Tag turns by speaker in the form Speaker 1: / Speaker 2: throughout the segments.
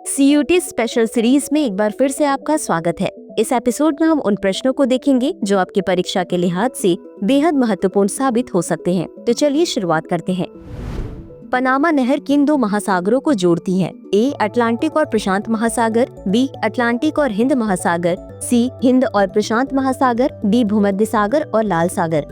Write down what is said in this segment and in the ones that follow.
Speaker 1: CUT special series में एक बार फिर से आपका स्वागत है। इस एपिसोड में हम उन प्रश्नों को देखेंगे जो आपकी परीक्षा के लिहाज से बेहद महत्वपूर्ण साबित हो सकते हैं। तो चलिए शुरुआत करते हैं। पनामा नहर किन दो महासागरों को जोड़ती है? ए अटलांटिक और प्रशांत महासागर, बी अटलांटिक और हिंद महासागर, सी हिंद और प्रशांत महासागर, डी भूमध्य सागर और लाल सागर।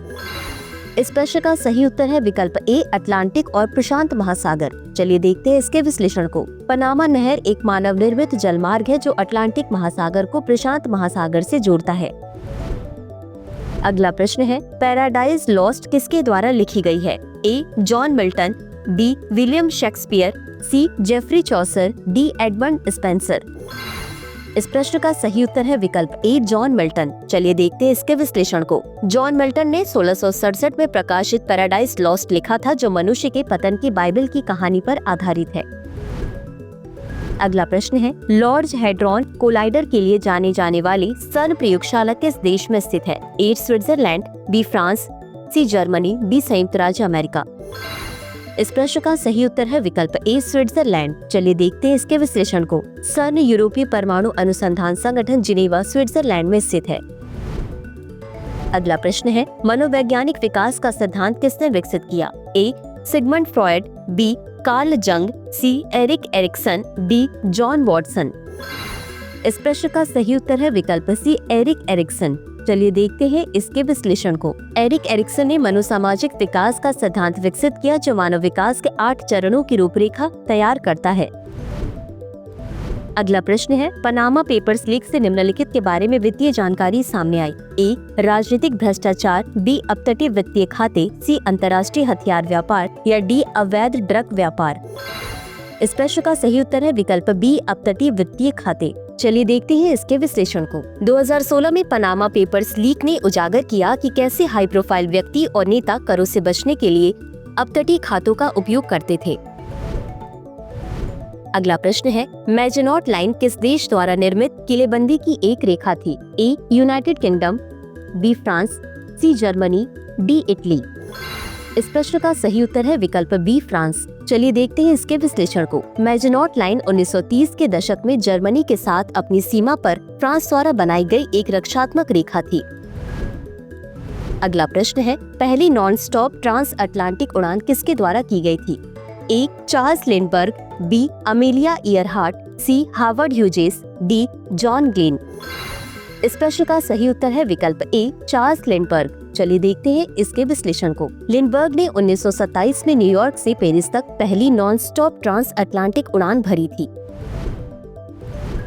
Speaker 1: इस प्रश्न का सही उत्तर है विकल्प ए अटलांटिक और प्रशांत महासागर। चलिए देखते हैं इसके विश्लेषण को। पनामा नहर एक मानव निर्मित जलमार्ग है जो अटलांटिक महासागर को प्रशांत महासागर से जोड़ता है। अगला प्रश्न है, पैराडाइज लॉस्ट किसके द्वारा लिखी गई है? A John Milton, B William Shakespeare, C Geoffrey Chaucer, D Edmund Spenser. इस प्रश्न का सही उत्तर है विकल्प ए जॉन मिल्टन। चलिए देखते हैं इसके विश्लेषण को। जॉन मिल्टन ने 1667 में प्रकाशित पैराडाइज लॉस्ट लिखा था जो मनुष्य के पतन की बाइबल की कहानी पर आधारित है। अगला प्रश्न है, लॉर्ड हैड्रॉन कोलाइडर के लिए जाने जाने वाली सर्न प्रयोगशाला किस देश में स्थित है? A Switzerland, B France, C Germany, D संयुक्त राज्य अमेरिका। इस प्रश्न का सही उत्तर है विकल्प ए स्विट्जरलैंड। चलिए देखते हैं इसके विश्लेषण को। सर्न यूरोपीय परमाणु अनुसंधान संगठन जिनेवा स्विट्जरलैंड में स्थित है। अगला प्रश्न है, मनोवैज्ञानिक विकास का सिद्धांत किसने विकसित किया? A Sigmund Freud, B Carl Jung, C Erik Erikson, D John Watson. इस प्रश्न का सही उत्तर है विकल्प सी एरिक एरिक्सन। चलिए देखते हैं इसके विश्लेषण को। एरिक एरिक्सन ने मनोसामाजिक विकास का सिद्धांत विकसित किया जो मानव विकास के 8 चरणों की रूपरेखा तैयार करता है। अगला प्रश्न है, पनामा पेपर्स लीक से निम्नलिखित के बारे में वित्तीय जानकारी सामने आई? ए राजनीतिक भ्रष्टाचार, बी अपतटीय वित्तीय खाते, सी अंतर्राष्ट्रीय हथियार व्यापार या डी अवैध ड्रग व्यापार। इस प्रश्न का सही उत्तर है विकल्प बी अपतटीय वित्तीय खाते। चलिए देखते हैं इसके विश्लेषण को। 2016 में पनामा पेपर्स लीक ने उजागर किया कि कैसे हाई प्रोफाइल व्यक्ति और नेता करों से बचने के लिए अपतटीय खातों का उपयोग करते थे। अगला प्रश्न है, मैजनॉट लाइन किस देश द्वारा निर्मित किलेबंदी की एक रेखा थी? A United Kingdom, B France, C Germany, D Italy. इस प्रश्न का सही उत्तर है विकल्प बी फ्रांस। चलिए देखते हैं इसके विश्लेषण को। मैजनॉट लाइन 1930 के दशक में जर्मनी के साथ अपनी सीमा पर फ्रांस द्वारा बनाई गई एक रक्षात्मक रेखा थी। अगला प्रश्न है, पहली नॉन स्टॉप ट्रांस अटलांटिक उड़ान किसके द्वारा की गई थी? A Charles Lindbergh, B Amelia Earhart, C Howard Hughes, D John Glenn. इस प्रश्न का सही उत्तर है विकल्प ए चार्ल्स लिंडबर्ग। चलिए देखते हैं इसके विश्लेषण को। लिंडबर्ग ने 1927 में न्यूयॉर्क से पेरिस तक पहली नॉन स्टॉप ट्रांस अटलांटिक उड़ान भरी थी।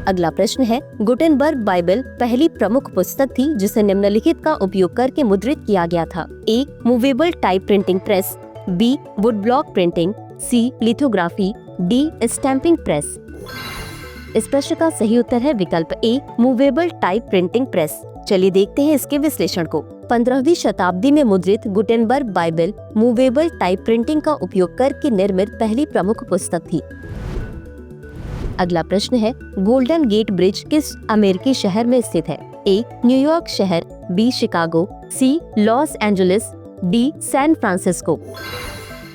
Speaker 1: अगला प्रश्न है, गुटेनबर्ग बाइबल पहली प्रमुख पुस्तक थी जिसे निम्नलिखित का उपयोग करके मुद्रित किया गया था? A movable type printing press, B wood block printing, C lithography, D stamping press. इस प्रश्न का सही उत्तर है विकल्प A movable type printing press. चलिए देखते हैं इसके विश्लेषण को। 15वीं शताब्दी में मुद्रित Gutenberg Bible movable type printing का उपयोग करके निर्मित पहली प्रमुख पुस्तक थी। अगला प्रश्न है, गोल्डन गेट ब्रिज किस अमेरिकी शहर में स्थित है? ए न्यूयॉर्क शहर, B Chicago, C Los Angeles, D San Francisco.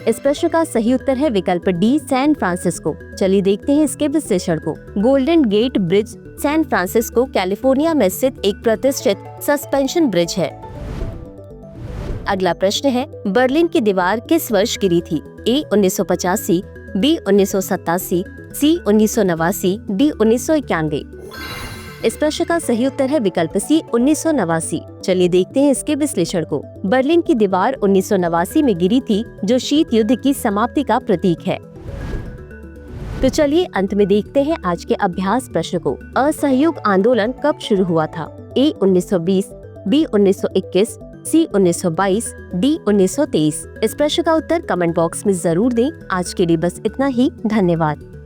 Speaker 1: इस प्रश्न का सही उत्तर है विकल्प डी सैन फ्रांसिस्को। चलिए देखते हैं इसके विश्लेषण को। Golden Gate Bridge San Francisco California में स्थित एक प्रतिष्ठित सस्पेंशन ब्रिज है। अगला प्रश्न है, बर्लिन की दीवार किस वर्ष गिरी थी? ए 1985, बी 1987, सी 1989, डी 1991। इस प्रश्न का सही उत्तर है विकल्प सी 1989। चलिए देखते हैं इसके विश्लेषण को। बर्लिन की दीवार 1989 में गिरी थी जो शीत युद्ध की समाप्ति का प्रतीक है। तो चलिए अंत में देखते हैं आज के अभ्यास प्रश्न को। असहयोग आंदोलन कब शुरू हुआ था? ए 1920, बी 1921, सी 1922, डी 1923। इस प्रश्न का उत्तर कमेंट बॉक्स में जरूर दें। आज के लिए बस इतना ही। धन्यवाद।